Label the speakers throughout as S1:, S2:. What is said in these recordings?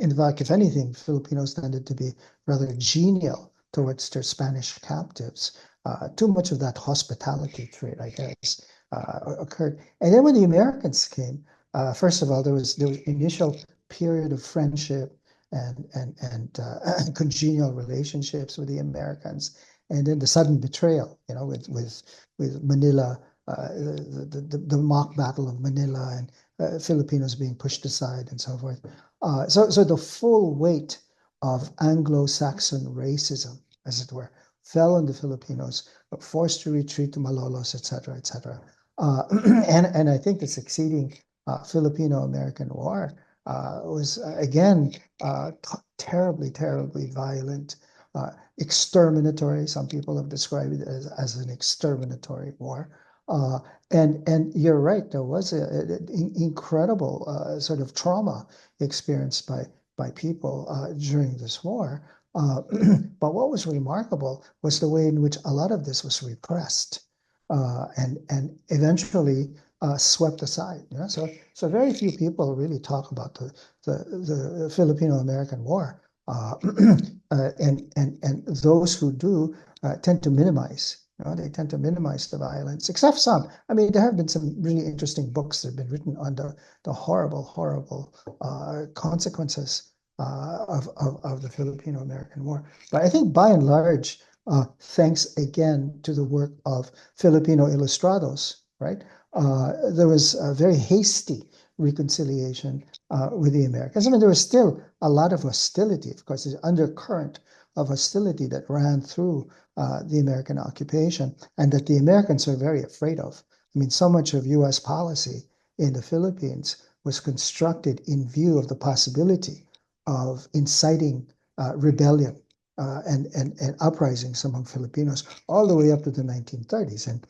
S1: In fact, if anything, Filipinos tended to be rather genial towards their Spanish captives. Too much of that hospitality trait, I guess, occurred. And then when the Americans came, first of all, there was initial period of friendship and congenial relationships with the Americans, and then the sudden betrayal, with Manila, the mock battle of Manila, and Filipinos being pushed aside and so forth. So the full weight of Anglo-Saxon racism, as it were, fell on the Filipinos, forced to retreat to Malolos, etc., etc. And I think the succeeding Filipino-American War was again terribly, terribly violent, exterminatory. Some people have described it as an exterminatory war. And you're right, there was an incredible sort of trauma experienced by people during this war. But what was remarkable was the way in which a lot of this was repressed and eventually swept aside. So very few people really talk about the Filipino-American War, and those who do tend to minimize. They tend to minimize the violence, except some. I mean, there have been some really interesting books that have been written on the horrible, horrible consequences of the Filipino-American War. But I think by and large, thanks again to the work of Filipino Illustrados, right? There was a very hasty reconciliation with the Americans. I mean, there was still a lot of hostility, of course, there's undercurrent of hostility that ran through the American occupation, and that the Americans were very afraid of. I mean, so much of US policy in the Philippines was constructed in view of the possibility of inciting rebellion and uprisings among Filipinos all the way up to the 1930s. And,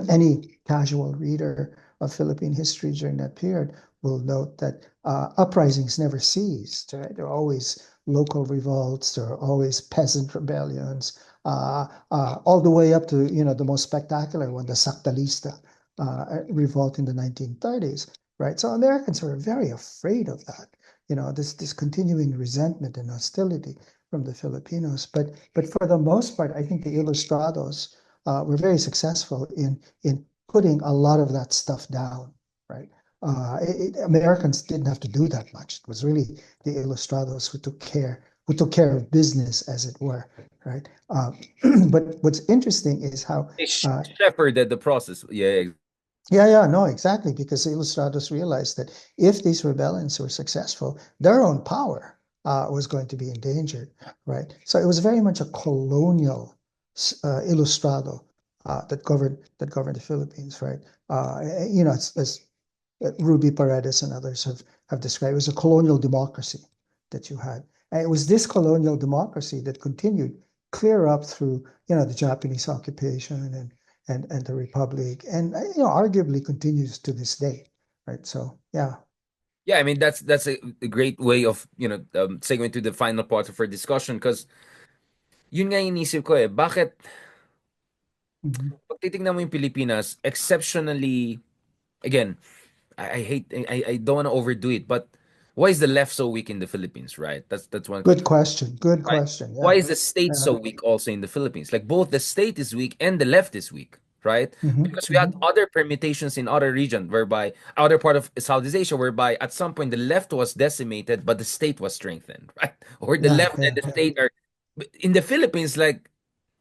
S1: any casual reader of Philippine history during that period will note that uprisings never ceased, right? There are always local revolts, there are always peasant rebellions, all the way up to, the most spectacular one, the Sactalista revolt in the 1930s, right? So Americans were very afraid of that, this continuing resentment and hostility from the Filipinos. But for the most part, I think the Ilustrados were very successful in putting a lot of that stuff down, right? Americans didn't have to do that much. It was really the Ilustrados who took care of business, as it were, right? But what's interesting is how
S2: They shepherded the process. Yeah.
S1: yeah, no, exactly, because the Ilustrados realized that if these rebellions were successful, their own power was going to be endangered, right? So it was very much a colonial Ilustrado that governed the Philippines, right? As Ruby Paredes and others have described, it was a colonial democracy that you had. And it was this colonial democracy that continued clear up through, the Japanese occupation and the Republic, and arguably continues to this day, right? So yeah.
S2: Yeah, I mean that's a great way of segueing to the final part of our discussion, because yun nga inisip ko bakit
S1: Mhm.
S2: pag titignan mo yung Pilipinas, exceptionally, again, I don't want to overdo it, but why is the left so weak in the Philippines, right? That's one
S1: Good
S2: question,
S1: question. Good
S2: right?
S1: question.
S2: Why
S1: Yeah.
S2: is the state so weak also in the Philippines? Like both the state is weak and the left is weak, right?
S1: Hmm.
S2: Because we had
S1: Hmm.
S2: other permutations in other region whereby other part of Southeast Asia whereby at some point the left was decimated but the state was strengthened, right? Or the
S1: Yeah,
S2: left and
S1: yeah,
S2: the
S1: yeah.
S2: state are in the Philippines, like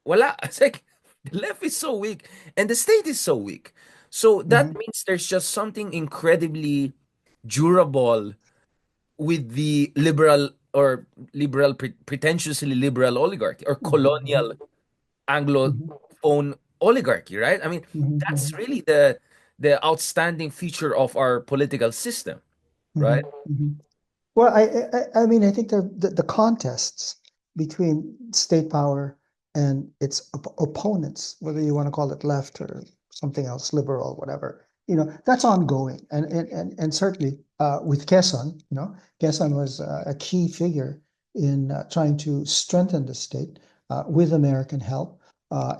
S2: wala. It's like the left is so weak and the state is so weak. So that
S1: Hmm.
S2: means there's just something incredibly durable with the liberal or pretentiously liberal oligarchy or
S1: Hmm.
S2: colonial
S1: Hmm.
S2: Anglophone oligarchy, right? I mean,
S1: Hmm.
S2: that's
S1: Hmm.
S2: really the outstanding feature of our political system,
S1: Hmm.
S2: right?
S1: Hmm. Well, I mean, I think the contests between state power and its opponents, whether you want to call it left or something else, liberal, whatever, that's ongoing. And certainly with Quezon, Quezon was a key figure in trying to strengthen the state with American help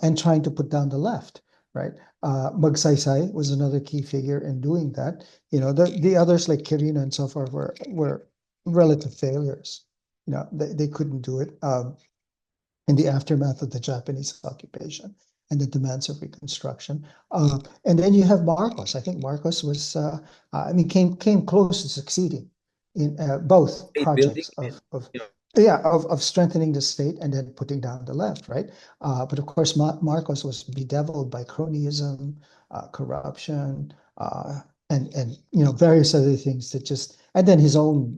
S1: and trying to put down the left, right? Magsaysay was another key figure in doing that. The others like Quirino and so forth were relative failures. They couldn't do it in the aftermath of the Japanese occupation and the demands of reconstruction. And then you have Marcos. I think Marcos was, I mean, came close to succeeding in both
S2: State building
S1: projects
S2: and you know,
S1: of strengthening the state and then putting down the left, right? But of course, Marcos was bedeviled by cronyism, corruption, and various other things that just, and then his own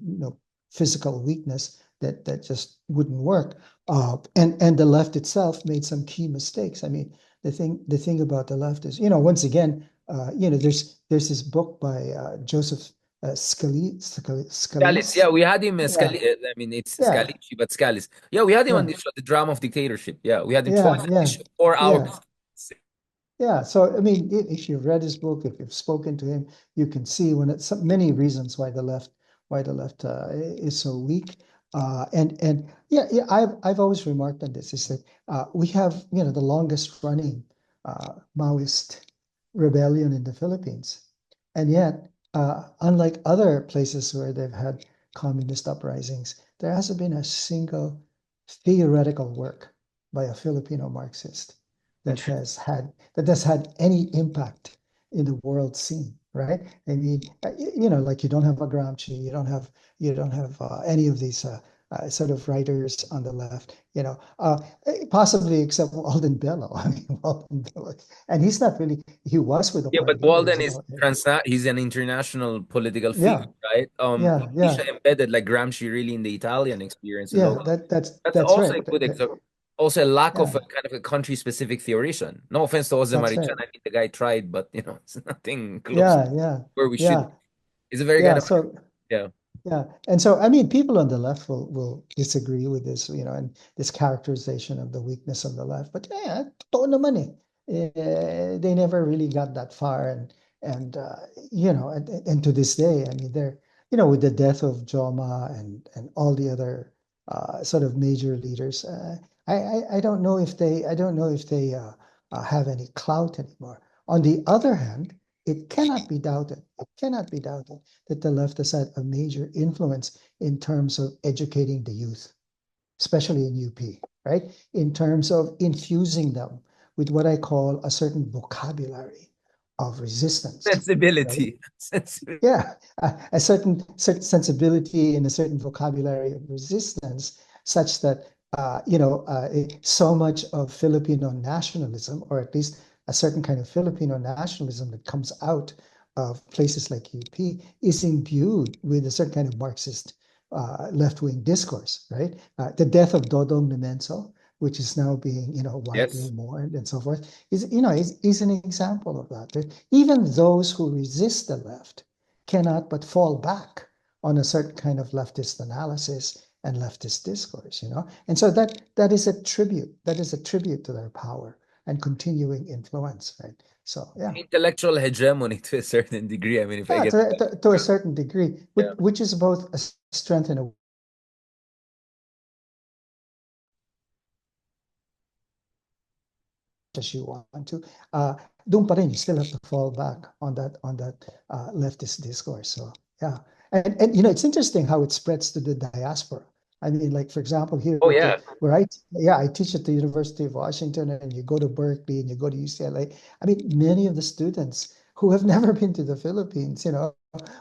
S1: physical weakness that just wouldn't work. And the left itself made some key mistakes. I mean, the thing about the left is, once again, there's this book by Joseph
S2: Scalise. Yeah,
S1: Scalise.
S2: we had him as
S1: Yeah,
S2: I mean, it's
S1: yeah,
S2: Scalici, but Scalise. Yeah, we had him on
S1: yeah,
S2: this show, The Drama of Dictatorship. Yeah, we had him twice
S1: yeah,
S2: on this
S1: yeah,
S2: show, 4 hours.
S1: yeah. Yeah, so I mean, if you've read his book, if you've spoken to him, you can see when it's many reasons why the left is so weak. And yeah, yeah, I've always remarked on this is that we have the longest running Maoist rebellion in the Philippines, and yet unlike other places where they've had communist uprisings, there hasn't been a single theoretical work by a Filipino Marxist that has had any impact in the world scene, right? I mean, like you don't have a Gramsci, you don't have any of these sort of writers on the left, possibly except Walden Bello. I mean, Walden Bello, and he's not really. He was with the
S2: Yeah, but
S1: party, but
S2: Walden is he's an international political figure,
S1: yeah,
S2: right?
S1: yeah,
S2: He's
S1: yeah,
S2: embedded like Gramsci really in the Italian experience a
S1: yeah.
S2: lot. That's
S1: That's
S2: also
S1: right.
S2: a good example. Also a lack of
S1: Yeah,
S2: a kind of a country-specific theorization. No offense to Jose
S1: that's
S2: Marichan.
S1: right.
S2: I mean, the guy tried, but it's nothing close to
S1: Yeah, yeah,
S2: where we should
S1: yeah,
S2: be. It's a very kind
S1: yeah.
S2: of
S1: So
S2: yeah.
S1: yeah, and so I mean, people on the left will disagree with this, and this characterization of the weakness of the left. But yeah, totoo naman eh. They never really got that far, and to this day, I mean, they're with the death of Joma and all the other sort of major leaders. I don't know if they have any clout anymore. On the other hand, it cannot be doubted that the left has had a major influence in terms of educating the youth, especially in UP, right? In terms of infusing them with what I call a certain vocabulary of resistance, right?
S2: Sensibility. Sensibility.
S1: Yeah, a certain sensibility and a certain vocabulary of resistance, such that so much of Filipino nationalism, or at least a certain kind of Filipino nationalism that comes out of places like UP, is imbued with a certain kind of Marxist left-wing discourse, right? The death of Dodong Nemenso, which is now being widely
S2: Yes.
S1: mourned and so forth, is an example of that. Even those who resist the left cannot but fall back on a certain kind of leftist analysis and leftist discourse. And so that is a tribute. That is a tribute to their power and continuing influence, right? So yeah.
S2: Intellectual hegemony to a certain degree. I mean, if I
S1: Yeah,
S2: get
S1: to a certain degree, which,
S2: yeah.
S1: which is both a strength and a as you want to. Doon pa rin, you still have to fall back on that leftist discourse. So yeah, and it's interesting how it spreads to the diaspora. I mean, like for example, here
S2: Oh
S1: at the
S2: yeah.
S1: where I teach at the University of Washington, and you go to Berkeley and you go to UCLA. I mean, many of the students who have never been to the Philippines,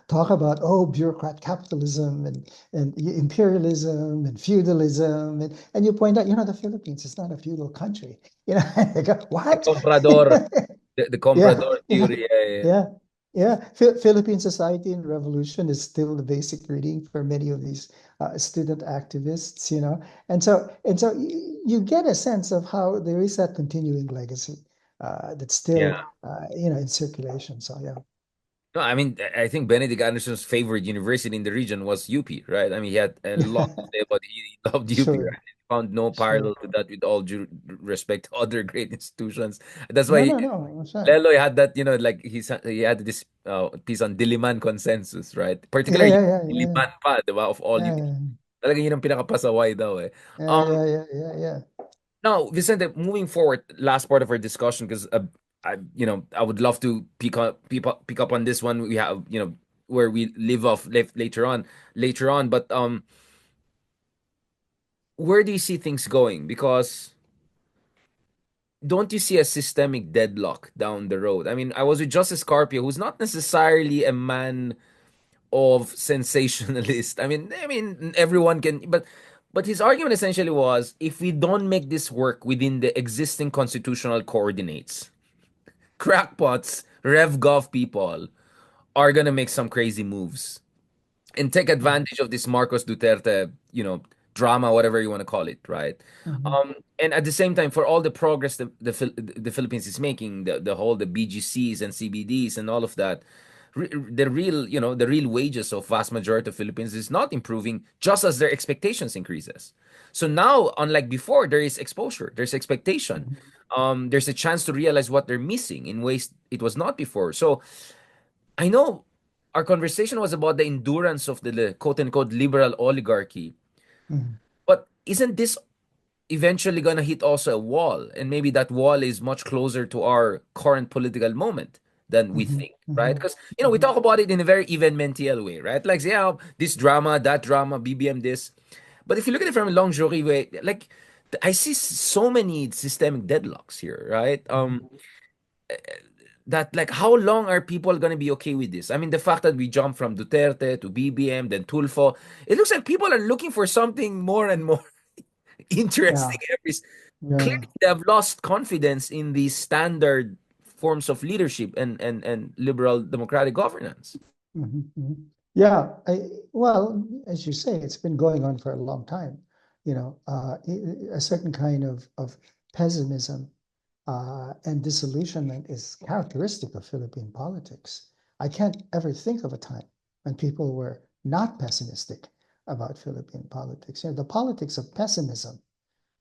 S1: talk about bureaucrat capitalism and imperialism and feudalism, and you point out, the Philippines is not a feudal country. They go,
S2: The
S1: what?
S2: comprador. The
S1: Yeah,
S2: comprador
S1: yeah,
S2: theory. Yeah, yeah.
S1: yeah, yeah. Philippine Society and Revolution is still the basic reading for many of these student activists. And so you get a sense of how there is that continuing legacy that's
S2: Yeah.
S1: still in circulation. So yeah,
S2: No, I mean, I think Benedict Anderson's favorite university in the region was UP, right? I mean, he had a lot to say about it. He loved UP,
S1: sure,
S2: right? He found no
S1: sure.
S2: parallel to that with all due respect to other great institutions. That's
S1: No,
S2: why
S1: no, no, sure.
S2: Leloy had that, like he had this piece on Diliman consensus, right?
S1: Yeah,
S2: Particularly
S1: yeah, yeah, yeah,
S2: Diliman pa, di ba? Of all
S1: yeah,
S2: UP.
S1: yeah,
S2: Talaga yun ang pinakapasaway daw eh.
S1: yeah,
S2: Um,
S1: yeah, yeah, yeah, yeah.
S2: Now, Vicente, moving forward, last part of our discussion, because I would love to pick up on this one. where we live off later on. But where do you see things going? Because don't you see a systemic deadlock down the road? I mean, I was with Justice Carpio, who's not necessarily a man of sensationalist. I mean, everyone can, but his argument essentially was, if we don't make this work within the existing constitutional coordinates, crackpots, rev gov people are gonna make some crazy moves and take advantage of this Marcos Duterte, drama, whatever you want to call it, right?
S1: Mhm.
S2: And at the same time, for all the progress the Philippines is making, the BGCs and CBDs and all of that, the real wages of vast majority of Philippines is not improving, just as their expectations increases. So now, unlike before, there is exposure, there's expectation,
S1: Mhm.
S2: there's a chance to realize what they're missing in ways it was not before. So I know our conversation was about the endurance of the quote unquote liberal oligarchy,
S1: Mhm.
S2: but isn't this eventually going to hit also a wall? And maybe that wall is much closer to our current political moment than we
S1: Mhm.
S2: think, right?
S1: Mhm.
S2: Because, we
S1: Mhm.
S2: talk about it in a very evenmential way, right? Like, yeah, this drama, that drama, BBM this. But if you look at it from a lingerie way, like, I see so many systemic deadlocks here, right?
S1: Mhm.
S2: That, like, how long are people going to be okay with this? I mean, the fact that we jump from Duterte to BBM, then Tulfo, it looks like people are looking for something more and more interesting.
S1: Yeah, yeah.
S2: Clearly, they have lost confidence in the standard forms of leadership and liberal democratic governance.
S1: Mhm. Mhm. Yeah, well, as you say, it's been going on for a long time. A certain kind of pessimism and disillusionment is characteristic of Philippine politics. I can't ever think of a time when people were not pessimistic about Philippine politics. The politics of pessimism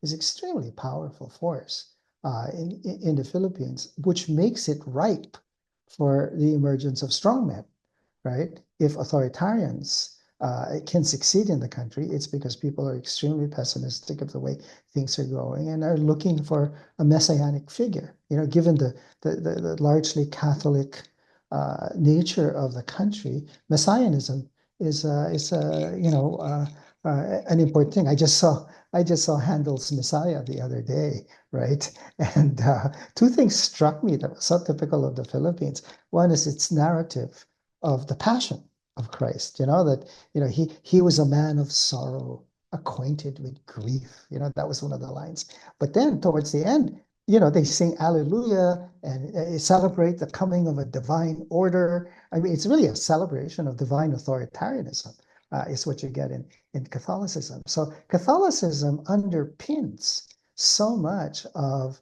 S1: is extremely powerful force in the Philippines, which makes it ripe for the emergence of strongmen, right? If authoritarians can succeed in the country, it's because people are extremely pessimistic of the way things are going and are looking for a messianic figure. Given the largely Catholic nature of the country, messianism is an important thing. I just saw Handel's Messiah the other day, right? And two things struck me that were so typical of the Philippines. One is its narrative of the passion of Christ, that he was a man of sorrow, acquainted with grief. That was one of the lines. But then towards the end, they sing Alleluia and celebrate the coming of a divine order. I mean, it's really a celebration of divine authoritarianism, is what you get in Catholicism. So Catholicism underpins so much of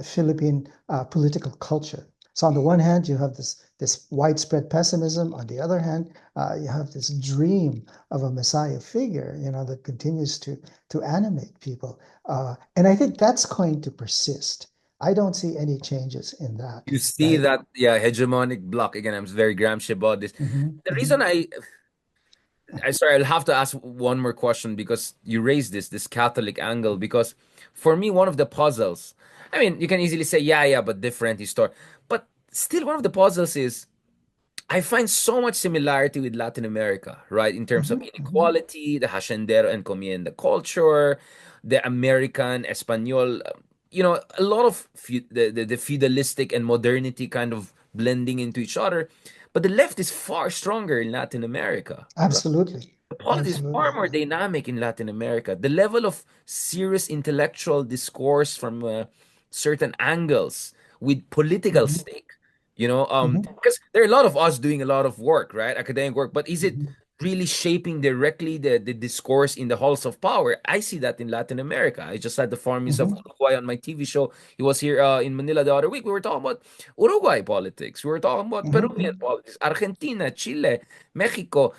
S1: Philippine political culture. So on the one hand, you have this widespread pessimism. On the other hand, you have this dream of a Messiah figure, that continues to animate people. And I think that's going to persist. I don't see any changes in that,
S2: You see
S1: right?
S2: that, yeah, hegemonic block again. I'm very Gramsci about this.
S1: Mhm.
S2: The reason
S1: Mhm.
S2: I sorry, I'll have to ask one more question because you raised this Catholic angle. Because for me, one of the puzzles, I mean, you can easily say, yeah, yeah, but different history. But still, one of the puzzles is, I find so much similarity with Latin America, right? In terms of
S1: Mhm. Mhm.
S2: inequality, the haciendero and comienda culture, the American Espanol, a lot of the feudalistic and modernity kind of blending into each other. But the left is far stronger in Latin America, right?
S1: Absolutely.
S2: The politics is far
S1: Absolutely.
S2: more dynamic in Latin America. The level of serious intellectual discourse from certain angles with political
S1: Mhm.
S2: stake,
S1: Mhm.
S2: because there are a lot of us doing a lot of work, right? Academic work, but is it
S1: Mhm.
S2: really shaping directly the discourse in the halls of power? I see that in Latin America. I just had the foreign of
S1: Mhm.
S2: Uruguay on my TV show. He was here in Manila the other week. We were talking about Uruguay politics. We were talking about
S1: Mhm.
S2: Peruvian politics, Argentina, Chile, Mexico.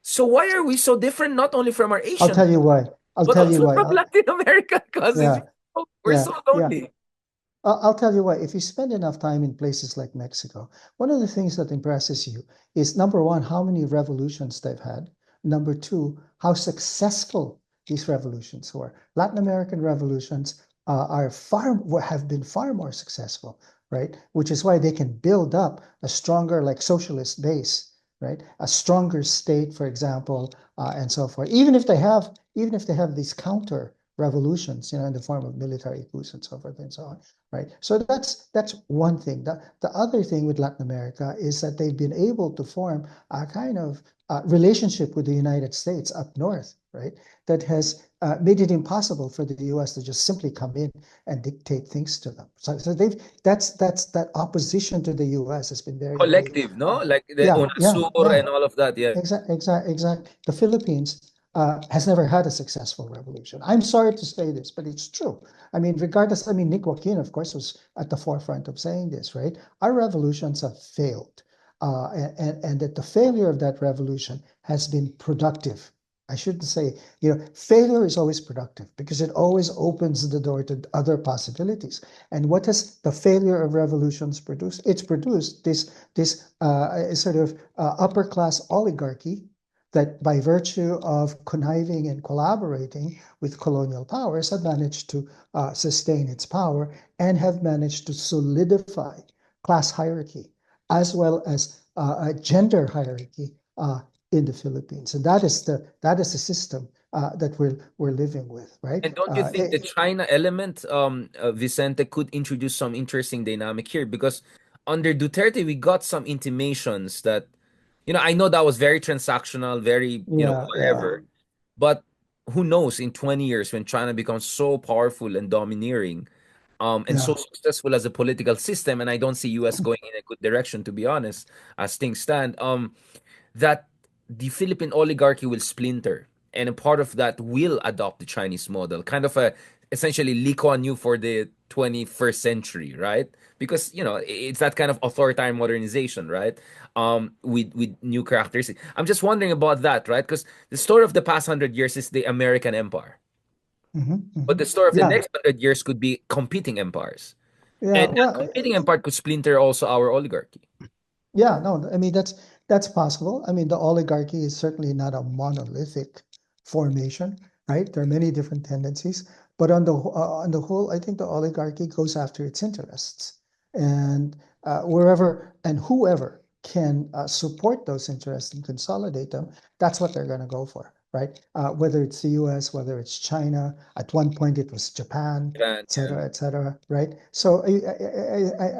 S2: So why are we so different, not only from our
S1: I'll
S2: Asian,
S1: tell you why. I'll
S2: but
S1: tell you
S2: also
S1: why.
S2: from Latin America cousins?
S1: Yeah,
S2: We're
S1: yeah,
S2: so
S1: yeah.
S2: lonely.
S1: I'll tell you what, if you spend enough time in places like Mexico, one of the things that impresses you is number one, how many revolutions they've had. Number two, how successful these revolutions were. Latin American revolutions have been far more successful right? Which is why they can build up a stronger, like, socialist base, right? A stronger state, for example, and so forth. Even if they have these counter revolutions, in the form of military coups and so forth and so on, right? So that's one thing. The other thing with Latin America is that they've been able to form a kind of relationship with the United States up north, right? That has made it impossible for the U.S. to just simply come in and dictate things to them. So that opposition to the U.S. has been very, very,
S2: Collective, no? Like the
S1: yeah, yeah,
S2: UNASUR
S1: yeah.
S2: and all of that. Yeah.
S1: Exact. The Philippines has never had a successful revolution. I'm sorry to say this, but it's true. I mean, regardless, I mean, Nick Joaquin, of course, was at the forefront of saying this, right? Our revolutions have failed, and that the failure of that revolution has been productive. I shouldn't say, failure is always productive because it always opens the door to other possibilities. And what has the failure of revolutions produced? It's produced this sort of upper class oligarchy that, by virtue of conniving and collaborating with colonial powers, have managed to sustain its power and have managed to solidify class hierarchy as well as a gender hierarchy in the Philippines. And that is the system that we're living with, right?
S2: And don't you think the China element, Vicente, could introduce some interesting dynamic here? Because under Duterte, we got some intimations that, I know that was very transactional, very,
S1: Yeah, yeah,
S2: whatever. But who knows in 20 years when China becomes so powerful and domineering, and so
S1: yeah.
S2: successful as a political system, and I don't see US going in a good direction, to be honest, as things stand. That the Philippine oligarchy will splinter, and a part of that will adopt the Chinese model, kind of a essentially Lee Kuan Yew for the 21st century, right? Because it's that kind of authoritarian modernization, right? With new characteristics. I'm just wondering about that, right? Because the story of the past 100 years is the American empire, but the story of the
S1: Yeah,
S2: next 100 years could be competing empires,
S1: yeah.
S2: and that
S1: Well,
S2: competing empire could splinter also our oligarchy.
S1: yeah, no, I mean that's possible. I mean, the oligarchy is certainly not a monolithic formation, right? There are many different tendencies, but on the whole, I think the oligarchy goes after its interests, and wherever and whoever can support those interests and consolidate them, that's what they're going to go for, right? Whether it's the U.S., whether it's China, at one point it was Japan,
S2: Japan, yeah.
S1: et cetera, right? So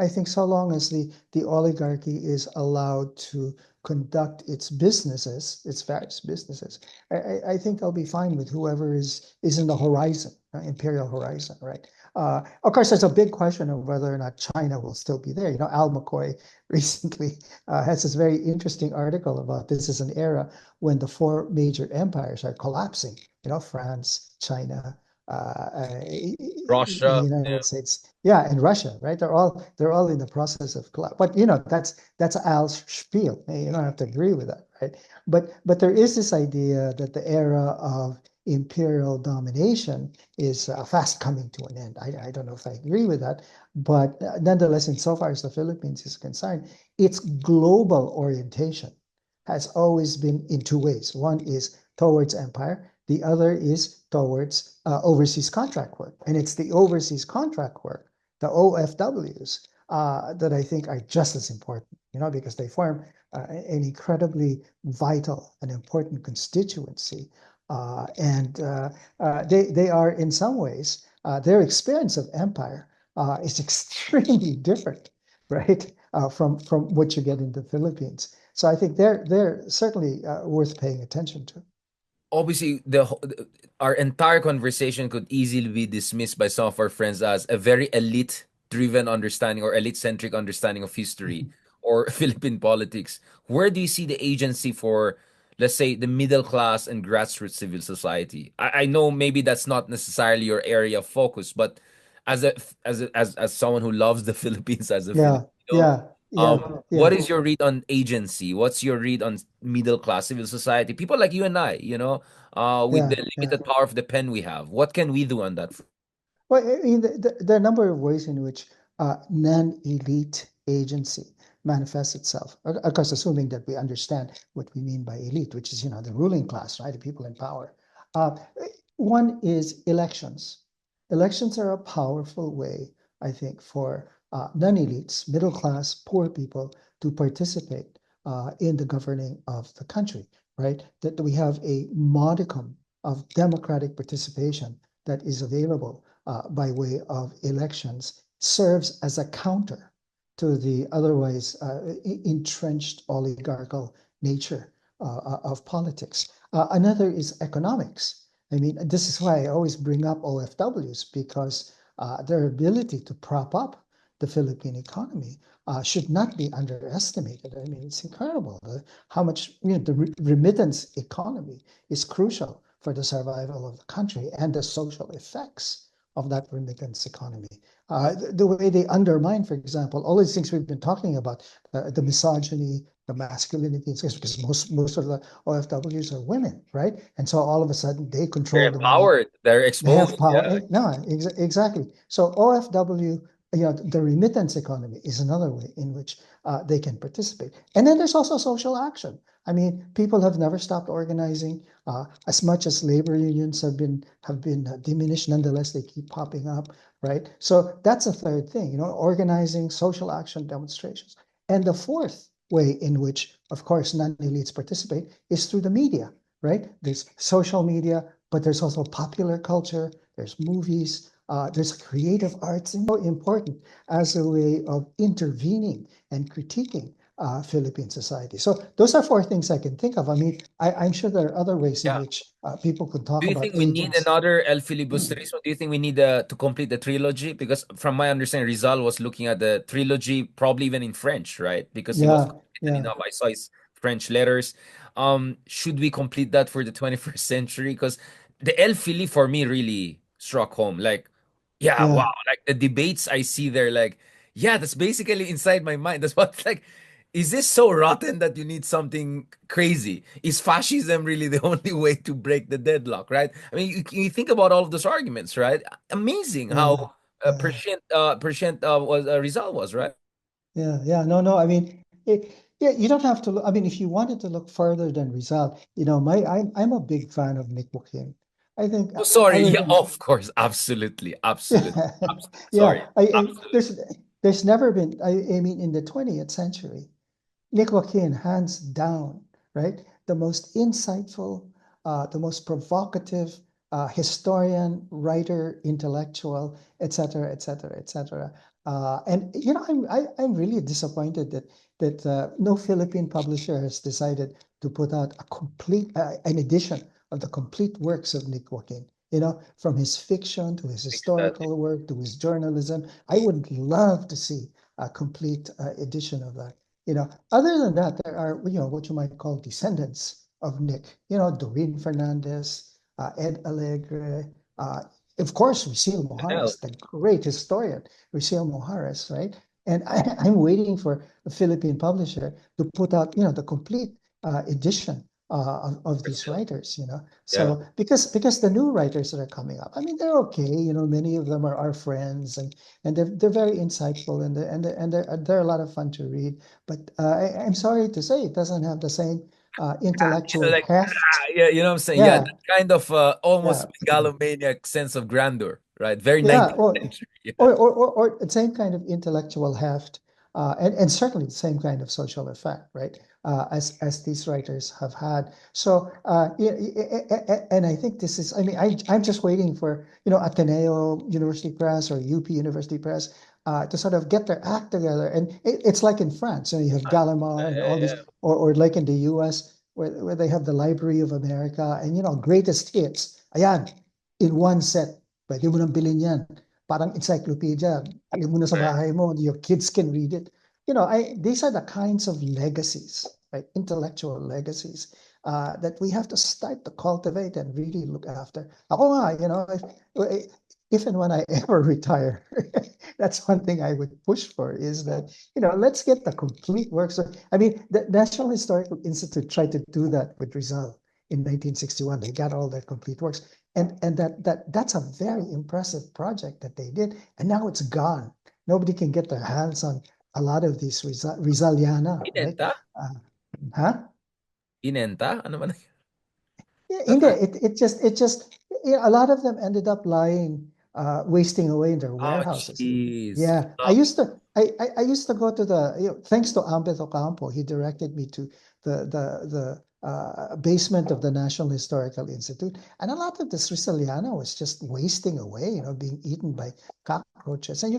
S1: I think so long as the oligarchy is allowed to conduct its businesses, its various businesses, I think they'll be fine with whoever is in the horizon, imperial horizon, right? Of course, there's a big question of whether or not China will still be there. Al McCoy recently has this very interesting article about this as an era when the four major empires are collapsing. France, China, the
S2: Russia,
S1: United
S2: yeah.
S1: States, yeah, and Russia, right? They're all in the process of collapse. But that's Al's spiel. You don't have to agree with that, right? But there is this idea that the era of imperial domination is fast coming to an end. I don't know if I agree with that, but nonetheless, insofar as the Philippines is concerned, its global orientation has always been in two ways. One is towards empire, the other is towards overseas contract work. And it's the overseas contract work, the OFWs, that I think are just as important, because they form an incredibly vital and important constituency. And they are, in some ways, their experience of empire is extremely different, right, from what you get in the Philippines. So I think they're certainly worth paying attention to.
S2: Obviously our entire conversation could easily be dismissed by some of our friends as a very elite driven understanding or elite centric understanding of history or Philippine politics. Where do you see the agency for, let's say, the middle class and grassroots civil society? I know maybe that's not necessarily your area of focus, but as someone who loves the Philippines as a
S1: Yeah,
S2: Filipino,
S1: yeah, yeah,
S2: what
S1: yeah,
S2: is your read on agency? What's your read on middle class civil society? People like you and I, with
S1: yeah,
S2: the
S1: yeah.
S2: limited power of the pen we have. What can we do on that front?
S1: Well, I mean, there are a number of ways in which non-elite agency manifests itself. Of course, assuming that we understand what we mean by elite, which is, the ruling class, right? The people in power. Uh, One is elections. Elections are a powerful way, I think, for non-elites, middle class, poor people to participate in the governing of the country, right? That we have a modicum of democratic participation that is available by way of elections serves as a counter to the otherwise entrenched oligarchical nature of politics. Another is economics. I mean, this is why I always bring up OFWs because their ability to prop up the Philippine economy should not be underestimated. I mean, it's incredible how much the remittance economy is crucial for the survival of the country and the social effects of that remittance economy. The way they undermine, for example, all these things we've been talking about, the misogyny, the masculinity, because most of the OFWs are women, right? And so all of a sudden they
S2: They're
S1: control the money.
S2: empowered. They're
S1: They have
S2: exposed.
S1: power.
S2: Yeah.
S1: No, exactly. So OFW, the remittance economy is another way in which they can participate. And then there's also social action. I mean, people have never stopped organizing. As much as labor unions have been diminished, nonetheless they keep popping up, right? So that's a third thing, organizing, social action, demonstrations. And the fourth way in which, of course, non-elites participate is through the media, right? There's social media, but there's also popular culture, there's movies, there's creative arts, and so important as a way of intervening and critiquing Philippine society. So those are four things I can think of. I mean, I'm sure there are other ways in
S2: Yeah.
S1: which people could talk
S2: Do you
S1: about
S2: think we need
S1: agents.
S2: another El Filibusterismo? Do you think we need to complete the trilogy? Because from my understanding, Rizal was looking at the trilogy, probably even in French, right? Because he was
S1: Yeah,
S2: competent
S1: yeah,
S2: enough. I saw his French letters. Should we complete that for the 21st century? Because the El Fili for me really struck home. Like, yeah, wow.
S1: yeah,
S2: Like the debates I see there, like, yeah, that's basically inside my mind. That's what like is this so rotten that you need something crazy? Is fascism really the only way to break the deadlock, right? I mean, you think about all of those arguments, right? Amazing
S1: yeah,
S2: how
S1: yeah,
S2: was result was, right?
S1: yeah. No, no. I mean, yeah, you don't have to look. I mean, if you wanted to look further than Rizal, I'm a big fan of Nick Buchanan. I think
S2: Oh, sorry.
S1: other
S2: Yeah,
S1: than
S2: of course. Absolutely. Absolutely.
S1: yeah,
S2: Absolutely. Sorry.
S1: yeah. I
S2: Absolutely.
S1: there's never been. I mean, in the 20th century, Nick Joaquin, hands down, right? The most insightful, the most provocative historian, writer, intellectual, et cetera, et cetera, et cetera. And I'm really disappointed that no Philippine publisher has decided to put out a complete an edition of the complete works of Nick Joaquin. From his fiction to his
S2: Exactly.
S1: historical work to his journalism. I would love to see a complete edition of that. Other than that, there are, what you might call descendants of Nick, Doreen Fernandez, Ed Alegre, of course, Rusil
S2: Hell,
S1: Mojares, the great historian, Rusil Mojares, right? And I'm waiting for a Philippine publisher to put out, the complete edition of these
S2: Brazil.
S1: writers,
S2: Yeah.
S1: So because the new writers that are coming up, I mean, they're okay, many of them are our friends and they're very insightful and they're a lot of fun to read. But I'm sorry to say it doesn't have the same intellectual
S2: Like,
S1: heft.
S2: yeah, you know what I'm saying? Yeah,
S1: Yeah,
S2: that kind of almost
S1: yeah,
S2: megalomaniac sense of grandeur, right? Very
S1: yeah.
S2: 19th
S1: Or
S2: century. Yeah.
S1: or the same kind of intellectual heft, and certainly the same kind of social effect, right? As these writers have had. So, and I think this is. I mean, I'm just waiting for Ateneo University Press or UP University Press to sort of get their act together. And it's like in France, you have Gallimard and all
S2: Yeah,
S1: these, or like in the U.S. where they have the Library of America and greatest hits. Ayan, in one set. Pwede mo nang bilhin yan. Parang encyclopedia. Alin mo na sa
S2: right.
S1: bahay mo. Your kids can read it. These are the kinds of legacies, right? Intellectual legacies that we have to start to cultivate and really look after. Ako nga, if and when I ever retire, that's one thing I would push for is that, let's get the complete works. I mean, the National Historical Institute tried to do that with Rizal in 1961. They got all their complete works. And that's a very impressive project that they did. And now it's gone. Nobody can get their hands on a lot of these Rizaliana, right?
S2: Inenta?
S1: Uh, huh?
S2: Inenta? Ano man?
S1: Yeah, hindi.
S2: Nasaan?
S1: It just a lot of them ended up lying, wasting away in their
S2: Oh,
S1: warehouses.
S2: jeez.
S1: Yeah, I
S2: Stop.
S1: used to. I used to go to the, thanks to Ambeth Ocampo, he directed me to the basement of the National Historical Institute. And a lot of the Siciliano was just wasting away, being eaten by cockroaches. And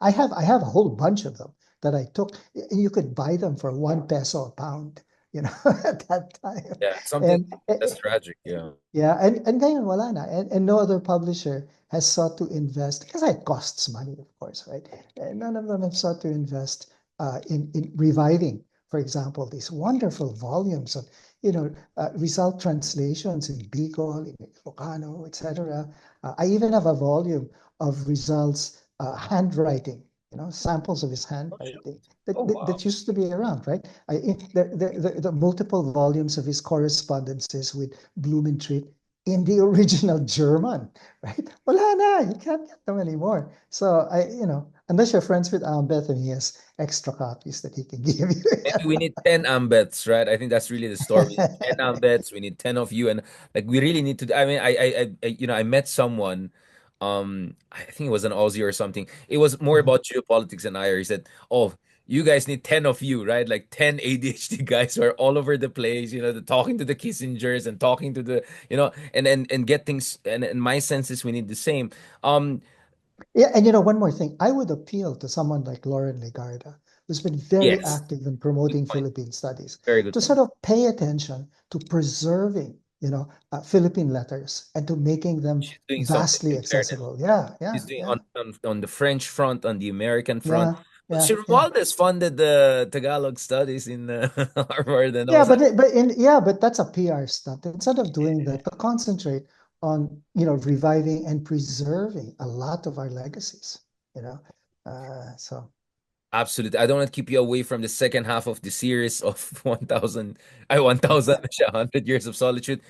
S1: I have a whole bunch of them that I took. And you could buy them for 1 peso a pound, at that time.
S2: Yeah, something
S1: And
S2: that's tragic. Yeah.
S1: yeah, and ngayon wala na. And no other publisher has sought to invest, because it costs money, of course, right? And none of them have sought to invest in reviving, for example, these wonderful volumes of, result translations in Bicol, in Ilocano, etc. I even have a volume of results handwriting, samples of his
S2: Oh, shoot.
S1: handwriting
S2: Oh,
S1: that
S2: wow.
S1: used to be around, right? The multiple volumes of his correspondences with Blumentritt in the original German, right? Wala na, you can't get them anymore. So unless you're friends with Ambeth and he has extra copies that he can give you.
S2: Maybe we need 10 ambets, right? I think that's really the story. We need 10 ambets. We need 10 of you. And like, we really need to, I mean, I met someone, I think it was an Aussie or something. It was more
S1: Mhm.
S2: about geopolitics and IR. He said, oh, you guys need 10 of you, right? Like 10 ADHD guys who are all over the place, talking to the Kissingers and talking to the, and get things. And my sense is we need the same. Um,
S1: Yeah, and one more thing, I would appeal to someone like Lauren Legarda, who's been very
S2: yes,
S1: active in
S2: good
S1: promoting
S2: point.
S1: Philippine studies,
S2: Very good
S1: to sort
S2: point.
S1: of pay attention to preserving, Philippine letters and to making them
S2: She's doing something
S1: vastly
S2: in fairness.
S1: accessible. Yeah,
S2: He's
S1: yeah,
S2: doing
S1: yeah,
S2: on the French front, on the American front.
S1: yeah,
S2: But
S1: yeah,
S2: Sir
S1: yeah.
S2: Romualdez funded the Tagalog studies in Harvard and
S1: Yeah,
S2: also.
S1: but that's a PR stunt. Instead of doing that, to concentrate on, reviving and preserving a lot of our legacies, you know. So
S2: Absolutely. I don't want to keep you away from the second half of the series of 1000, 1000, 100 Years of Solitude.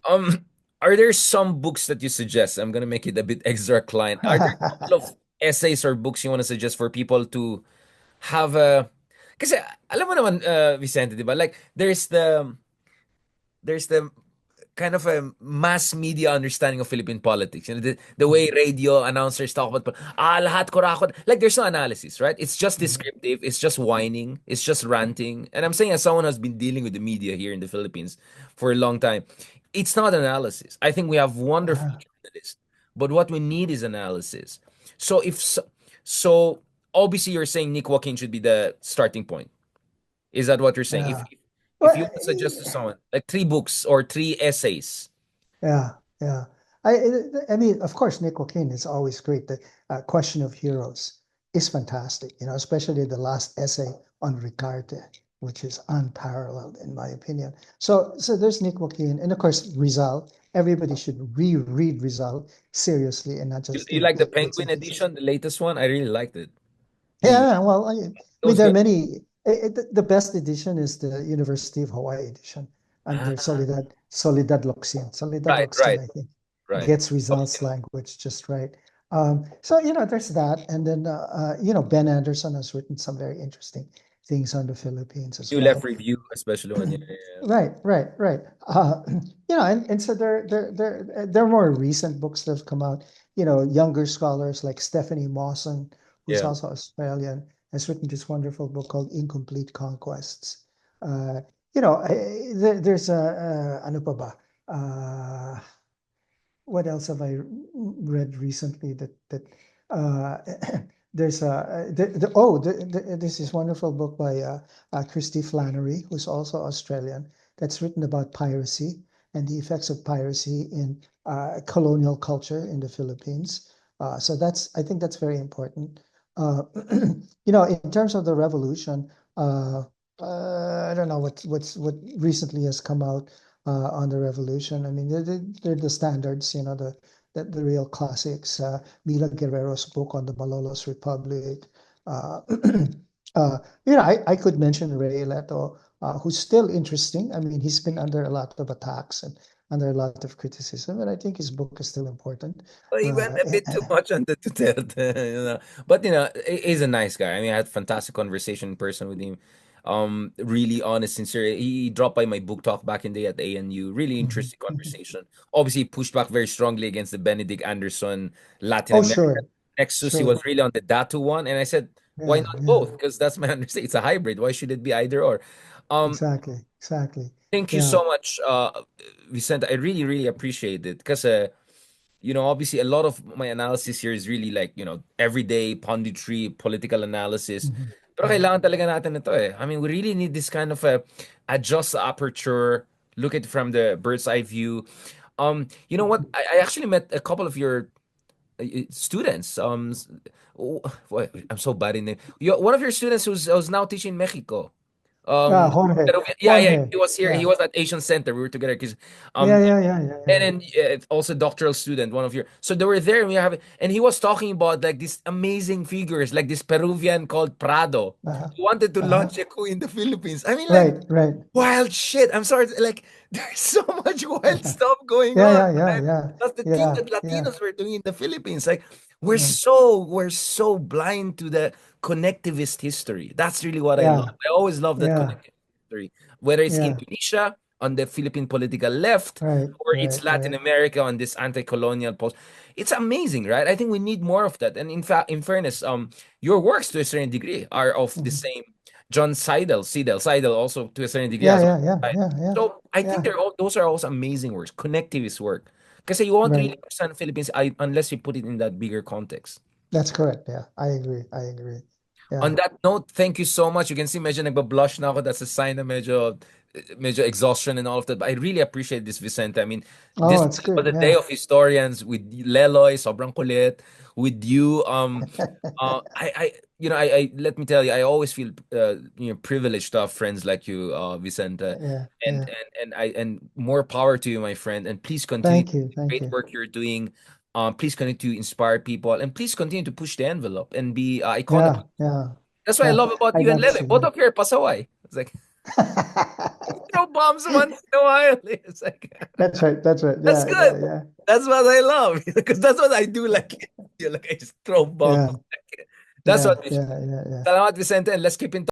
S2: Um, are there some books that you suggest? I'm gonna make it a bit extra client. Are there a couple of essays or books you want to suggest for people to have a kasi alam mo naman Vicente, 'di ba? Like there's the kind of a mass media understanding of Philippine politics. The way radio announcers talk about, lahat kurakot. Like, there's no analysis, right? It's just descriptive. It's just whining. It's just ranting. And I'm saying, as someone who's been dealing with the media here in the Philippines for a long time, it's not analysis. I think we have wonderful
S1: yeah,
S2: journalists, but what we need is analysis. So so obviously you're saying Nick Joaquin should be the starting point. Is that what you're saying? If
S1: yeah.
S2: if, if you
S1: Well,
S2: want to suggest to someone like three books or three essays.
S1: yeah, yeah. I mean, of course, Nick Joaquin is always great. The Question of Heroes is fantastic, especially the last essay on Ricarte, which is unparalleled in my opinion. So there's Nick Joaquin, and of course, Rizal. Everybody should reread Rizal seriously and not
S2: You,
S1: just,
S2: you like the
S1: bits
S2: Penguin
S1: and pieces.
S2: edition, the latest one? I really liked it. The
S1: Yeah, well,
S2: it
S1: I mean,
S2: was
S1: there are
S2: good.
S1: many. The best edition is the University of Hawaii edition under
S2: Ah,
S1: Soledad Locsin. Soledad
S2: right,
S1: Locsin,
S2: right,
S1: I think,
S2: right.
S1: gets results language just right. So there's that, and then Ben Anderson has written some very interesting things on the Philippines as
S2: New Left
S1: well.
S2: Review, especially when you.
S1: Right, right, right. And so there are more recent books that have come out. Younger scholars like Stephanie Mawson, who's
S2: Yeah.
S1: also Australian, has written this wonderful book called Incomplete Conquests. There's ano pa ba? What else have I read recently that uh, there's this is wonderful book by Christy Flannery, who's also Australian, that's written about piracy and the effects of piracy in colonial culture in the Philippines. So I think that's very important. Uh, in terms of the revolution, I don't know what recently has come out on the revolution. I mean, they're the standards, the real classics. Mila Guerrero's book on the Malolos Republic. Uh, I could mention Ray Leto, who's still interesting. I mean, he's been under a lot of attacks and under a lot of criticism, and I think his book is still important.
S2: Well, he went a bit too much on the Duterte, But he's a nice guy. I mean, I had fantastic conversation in person with him. Really honest, sincere. He dropped by my book talk back in the day at ANU. Really
S1: Mhm.
S2: interesting conversation. Obviously, he pushed back very strongly against the Benedict Anderson Latin
S1: Oh,
S2: American
S1: sure,
S2: Nexus. He
S1: sure.
S2: was really on the Datu one, and I said, Why
S1: Yeah,
S2: not
S1: yeah,
S2: both? Because that's my understanding. It's a hybrid. Why should it be either or? Um,
S1: exactly, exactly.
S2: Thank you
S1: Yeah.
S2: so much, Vicente. I really, really appreciate it because, obviously a lot of my analysis here is really like, everyday punditry, political analysis.
S1: Mhm.
S2: Pero
S1: Yeah.
S2: kailangan talaga natin ito eh. I mean, we really need this kind of adjust the aperture, look at it from the bird's eye view. You know what?
S1: Mhm.
S2: I actually met a couple of your students. Oh, I'm so bad in it. One of your students who's now teaching in Mexico.
S1: Yeah, Jorge,
S2: Yeah, yeah,
S1: Jorge.
S2: he was here. He
S1: Yeah,
S2: was at Asian Center. We were together because,
S1: yeah,
S2: um,
S1: yeah, yeah, yeah,
S2: and
S1: yeah.
S2: then also doctoral student, one of your. So they were there, and we have, and he was talking about like these amazing figures, like this Peruvian called Prado,
S1: Uh-huh.
S2: who wanted to
S1: Uh-huh.
S2: launch a coup in the Philippines. I mean, like
S1: Right, right.
S2: wild shit. I'm sorry, like there's so much wild
S1: Yeah,
S2: stuff going
S1: yeah,
S2: on.
S1: yeah, yeah, yeah,
S2: That's the thing
S1: yeah,
S2: that
S1: yeah,
S2: Latinos were doing in the Philippines. Like
S1: yeah,
S2: we're so blind to the connectivist history. That's really what I love.
S1: yeah,
S2: I always love that
S1: yeah,
S2: connectivist history, whether it's
S1: yeah.
S2: Indonesia on the Philippine political left
S1: Right,
S2: or
S1: right,
S2: it's Latin
S1: right.
S2: America on this anti-colonial post. It's amazing, right? I think we need more of that. And in fact, in fairness, your works to a certain degree are of the
S1: Mhm.
S2: same John Seidel also to a certain degree
S1: Yeah,
S2: as
S1: yeah,
S2: well.
S1: yeah,
S2: Right?
S1: yeah, yeah,
S2: So I think
S1: yeah.
S2: those are also amazing works, connectivist work. Kasi you won't
S1: Right.
S2: really understand Philippines unless you put it in that bigger context.
S1: That's correct. Yeah, I agree. I agree.
S2: On
S1: Yeah.
S2: that note, thank you so much. You can see medyo nagbablush na ako. That's a sign na medyo exhaustion and all of that. But I really appreciate this, Vicente. I mean,
S1: Oh,
S2: this
S1: it's
S2: was
S1: good.
S2: the day
S1: Yeah.
S2: of historians with Leloy, sobrang kulit. With you, let me tell you, I always feel, privileged to have friends like you, Vicente,
S1: Yeah,
S2: and
S1: yeah.
S2: more power to you, my friend. And please continue
S1: Thank you.
S2: the
S1: Thank
S2: great
S1: you.
S2: work you're doing. Please continue to inspire people, and please continue to push the envelope and be iconic.
S1: Yeah, yeah,
S2: That's what I
S1: yeah.
S2: love about
S1: I'd
S2: you and
S1: love to
S2: Lele.
S1: see
S2: Both
S1: you.
S2: of you are pasaway. It's like throw bombs once in a while. It's like
S1: That's right. That's right.
S2: that's
S1: Yeah,
S2: good.
S1: yeah, yeah,
S2: That's what I love because that's what I do. Like, like I just throw bombs.
S1: yeah,
S2: That's
S1: yeah,
S2: what.
S1: yeah, yeah, yeah.
S2: Salamat, Vicente, and let's keep in touch.